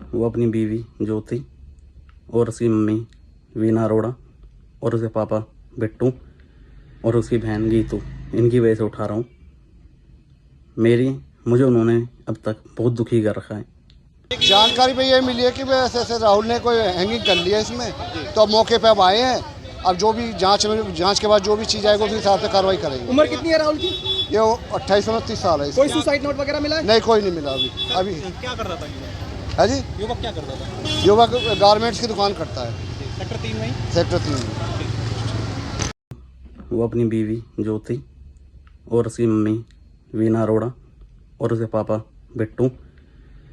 वो अपनी बीवी ज्योति और उसकी मम्मी वीना अरोड़ा और उसके पापा बिट्टू और उसकी बहन गीतू, इनकी वजह से उठा रहा हूँ। मुझे उन्होंने अब तक बहुत दुखी कर रखा है। जानकारी पे ये मिली है कि ऐसे राहुल ने कोई हैंगिंग कर लिया इसमें, तो अब मौके पे अब आए हैं। अब जो भी जांच के बाद जो भी चीज़ आएगी उस हिसाब से कार्रवाई करेंगे। उम्र कितनी है राहुल की? ये 28-29 साल है। कोई सुसाइड नोट वगैरह मिला है? नहीं, कोई नहीं मिला अभी। क्या करता था है जी? युवक क्या करता था? युवक गारमेंट्स की दुकान करता है सेक्टर 3 में। सेक्टर 3 में। वो अपनी बीवी ज्योति और उसकी मम्मी वीना अरोड़ा और उसके पापा बिट्टू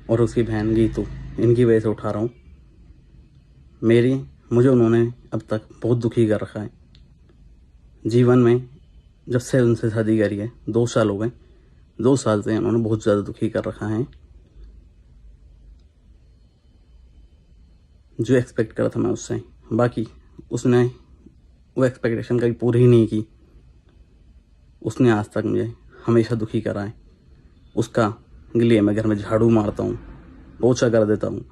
और उसकी बहन गीतू, इनकी वजह से उठा रहा हूँ। मुझे उन्होंने अब तक बहुत दुखी कर रखा है। जीवन में जब से उनसे शादी करी है 2 साल हो गए, 2 साल से उन्होंने बहुत ज़्यादा दुखी कर रखा है। जो एक्सपेक्ट करा था मैं उससे, बाकी उसने वो एक्सपेक्टेशन कभी पूरी ही नहीं की। उसने आज तक मुझे हमेशा दुखी करा है। उसका लिए मैं घर में झाड़ू मारता हूँ, पोछा कर देता हूँ,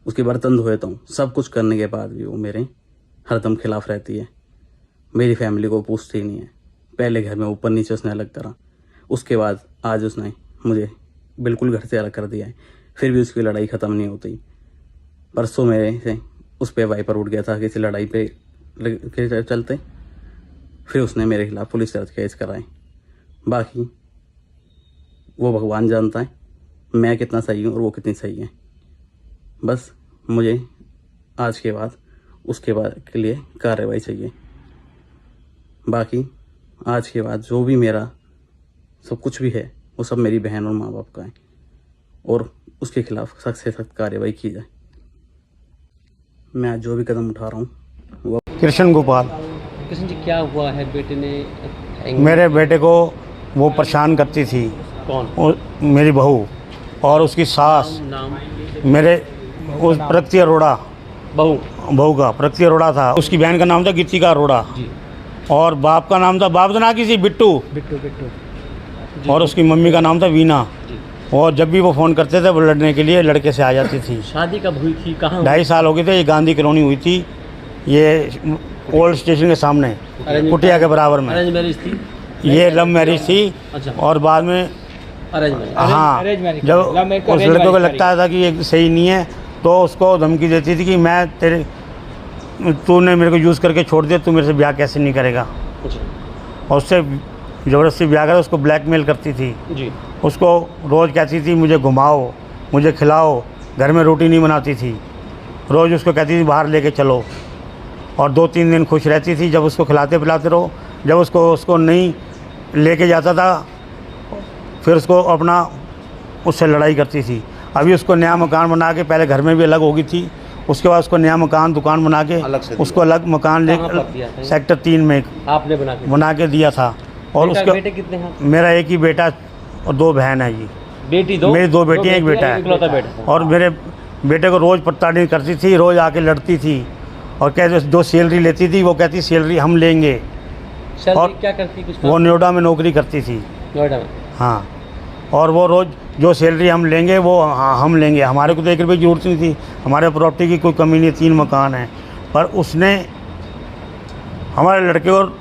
उसके बर्तन धो देता हूँ, सब कुछ करने के बाद भी वो मेरे हरदम खिलाफ रहती है। मेरी फैमिली को पूछती ही नहीं है। पहले घर में ऊपर नीचे उसने अलग करा, उसके बाद आज उसने मुझे बिल्कुल घर से अलग कर दिया है। फिर भी उसकी लड़ाई ख़त्म नहीं होती। परसों मेरे से उस पर वाइपर उठ गया था किसी लड़ाई पे के चलते। फिर उसने मेरे खिलाफ पुलिस दर्ज केस कराए। बाकी वो भगवान जानता है मैं कितना सही हूँ और वो कितनी सही है। बस मुझे आज के बाद उसके बाद के लिए कार्रवाई चाहिए। बाकी आज के बाद जो भी मेरा सब कुछ भी है वो सब मेरी बहन और माँ बाप का है और उसके खिलाफ सख्त से सख्त कार्रवाई की जाए। मैं आज जो भी कदम उठा रहा हूँ वो। कृष्ण गोपाल। कृष्ण जी, क्या हुआ है? बेटे ने मेरे बेटे को वो परेशान करती थी। कौन? मेरी बहू और उसकी सास। नाम? मेरे उस प्रगति अरोड़ा। बहू का प्रगति अरोड़ा था। उसकी बहन का नाम था गीतिका अरोड़ा जी। और बाप का नाम था, बाप का नाम किसी बिट्टू। और उसकी मम्मी का नाम था वीना। और जब भी वो फ़ोन करते थे वो लड़ने के लिए लड़के से आ जाती थी। शादी कब हुई थी? कहाँ? 2.5 साल हो गए थे। ये गांधी कॉलोनी हुई थी, ये ओल्ड स्टेशन के सामने कुटिया के बराबर में। अरेंज मैरिज थी? ये लव मैरिज थी। अच्छा। और बाद में अरेंज मैरिज? हाँ, जब उस लड़के को लगता था कि ये सही नहीं है तो उसको धमकी देती थी कि तूने मेरे को यूज़ करके छोड़ दिया, तू मेरे से ब्याह कैसे नहीं करेगा। और उससे ज़बरदस्ती ब्याह कर उसको ब्लैकमेल करती थी जी। उसको रोज़ कहती थी मुझे घुमाओ, मुझे खिलाओ। घर में रोटी नहीं बनाती थी, रोज़ उसको कहती थी बाहर लेके चलो। और 2-3 दिन खुश रहती थी जब उसको खिलाते पिलाते रहो। जब उसको नहीं लेके जाता था फिर उससे लड़ाई करती थी। अभी उसको नया मकान बना के, पहले घर में भी अलग हो गई थी, उसके बाद उसको नया दुकान बना के उसको अलग मकान ले सेक्टर 3 में आपने बना के दिया था। और उसके बेटे कितने हैं? मेरा एक ही बेटा और 2 बहन है जी। बेटी 2? मेरी 2 बेटियाँ, एक बेटा है। और मेरे बेटे को रोज़ प्रताड़ित करती थी, रोज़ आके लड़ती थी और कहते जो सैलरी लेती थी वो कहती सैलरी हम लेंगे। और क्या करती? कुछ वो नोएडा में नौकरी करती थी। नोएडा में? हाँ। और वो रोज़ जो सैलरी हम लेंगे वो हम लेंगे। हमारे को तो 1 रुपये की जरूरत नहीं थी, हमारे प्रॉपर्टी की कोई कमी नहीं, 3 मकान हैं। पर उसने हमारे लड़के को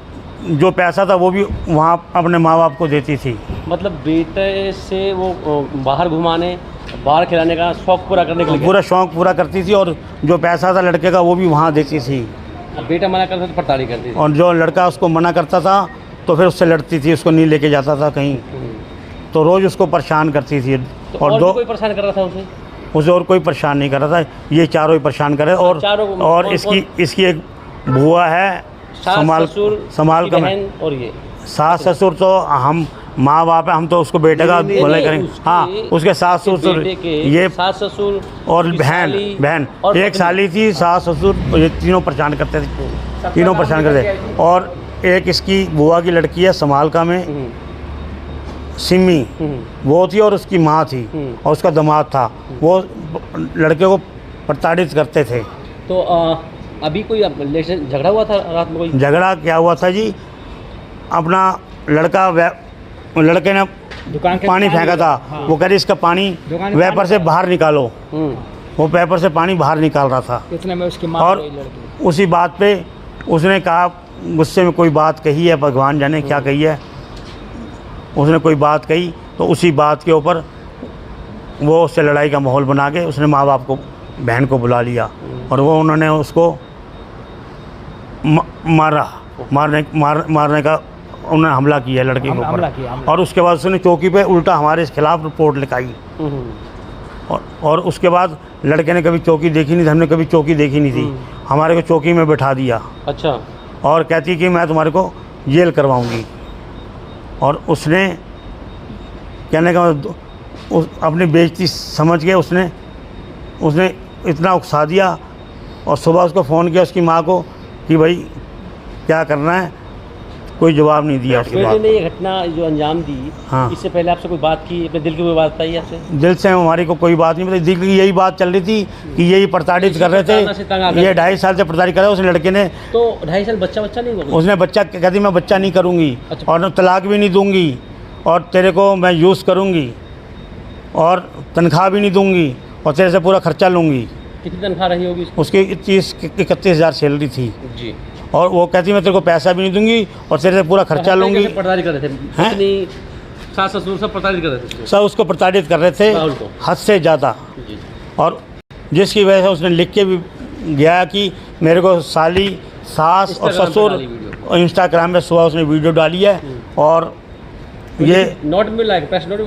जो पैसा था वो भी वहाँ अपने माँ बाप को देती थी। मतलब बेटे से वो बाहर घुमाने, बाहर खिलाने का शौक़ पूरा करने के लिए? पूरा शौक़ पूरा करती थी। और जो पैसा था लड़के का वो भी वहाँ देती थी। बेटा मना करता तो प्रताड़ित करती थी। और जो लड़का उसको मना करता था तो फिर उससे लड़ती थी, उसको नहीं लेके जाता था कहीं। तो रोज़ उसको परेशान करती थी। तो और कोई परेशान कर रहा था उसे और कोई परेशान नहीं कर रहा था, ये चारों ही परेशान कर रहे। और इसकी एक बुआ है समाल का और ये सास ससुर तो हम माँ बाप है, हम तो उसको बेटे का भले करेंगे। हाँ, उसके सास ससुर, ये सास ससुर और बहन एक साली थी, सास ससुर ये तीनों परेशान करते थे, तीनों परेशान करते। और एक इसकी बुआ की लड़की है समालका में, सिमी, वो थी और उसकी माँ थी और उसका दामाद था। वो लड़के को प्रताड़ित करते थे। तो अभी कोई झगड़ा हुआ था रात में? कोई झगड़ा क्या हुआ था जी, अपना लड़के ने पानी फेंका था। हाँ। वो कह रही इसका पानी वेपर से बाहर निकालो। वो पेपर से पानी बाहर निकाल रहा था। इतने में उसकी माँ और गई लड़की। उसी बात पे उसने कहा, गुस्से में कोई बात कही है, भगवान जाने क्या कही है, उसने कोई बात कही तो उसी बात के ऊपर वो उससे लड़ाई का माहौल बना के उसने माँ बाप को, बहन को बुला लिया और वो उन्होंने उसको मारने का उन्होंने हमला किया लड़के के ऊपर। और उसके बाद उसने चौकी पे उल्टा हमारे खिलाफ रिपोर्ट लिखाई। और उसके बाद लड़के ने कभी चौकी देखी नहीं थी, हमने कभी चौकी देखी नहीं थी, हमारे को चौकी में बैठा दिया। अच्छा। और कहती कि मैं तुम्हारे को जेल करवाऊंगी। और उसने कहने का अपनी बेइज्जती समझ के उसने इतना उकसा दिया। और सुबह उसको फ़ोन किया उसकी माँ को कि भाई क्या करना है, कोई जवाब नहीं दिया उसके बेटे बाद। ने ये घटना जो अंजाम दी, हाँ। इससे पहले आपसे कोई बात की, अपने दिल की कोई बात बताई आपसे? दिल से हमारी को कोई बात नहीं बताई, दिल की यही बात चल रही थी कि यही प्रताड़ित कर रहे थे, ये 2.5 साल से प्रताड़ित कर रहे। उस लड़के ने तो 2.5 साल बच्चा नहीं हुआ? उसने बच्चा कहती मैं बच्चा नहीं करूँगी। अच्छा। और तलाक भी नहीं दूँगी और तेरे को मैं यूज़ करूँगी और तनख्वाह भी नहीं दूँगी और तेरे से पूरा खर्चा लूँगी। कितनी तनख्वाह रही होगी उसकी 31,000 सैलरी थी जी। और वो कहती मैं तेरे को पैसा भी नहीं दूंगी और तेरे से पूरा खर्चा लूँगी। प्रताड़ित कर रहे थे हैं? अपनी सास ससुर सब प्रताड़ित कर रहे थे? सब उसको प्रताड़ित कर रहे थे राहुल को? हद से ज़्यादा। जी। और जिसकी वजह से उसने लिख के भी गया कि मेरे को साली, सास और इंस्टाग्राम पे ससुर, डाली वीडियो। और इंस्टाग्राम में सुबह उसने वीडियो डाली है। और ये नोट मिला है, प्रेस नोट,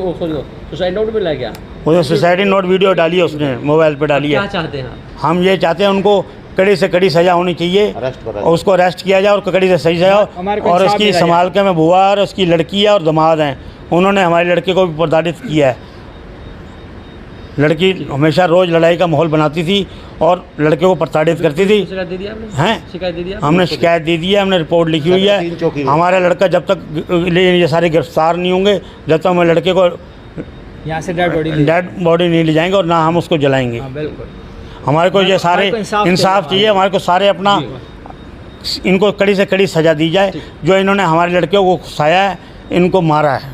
सुसाइड नोट मिला है क्या? उसने सुसाइडी नोट वीडियो डाली है, उसने मोबाइल पे डाली क्या है। चाहते हैं आप? हम ये चाहते हैं उनको कड़ी से कड़ी सज़ा होनी चाहिए और उसको अरेस्ट किया जाए और कड़ी से सही सज़ा हो। और इसकी संभाल के में बुआ और उसकी लड़की है और दामाद हैं, उन्होंने हमारे लड़के को भी प्रताड़ित किया है। लड़की हमेशा रोज़ लड़ाई का माहौल बनाती थी और लड़के को प्रताड़ित करती थी। शिकायत दे दी आपने? हैं? शिकायत दे दी आपने? हमने शिकायत दे दी है, हमने रिपोर्ट लिखी हुई है। हमारा लड़का जब तक ये सारे गिरफ्तार नहीं होंगे, जब तक हम लड़के को यहाँ से डेड बॉडी नहीं ले जाएंगे और ना हम उसको जलाएंगे। बिल्कुल। हमारे को ये सारे इंसाफ चाहिए, हमारे को सारे अपना, इनको कड़ी से कड़ी सज़ा दी जाए। जो इन्होंने हमारे लड़के को फंसाया है, इनको मारा है।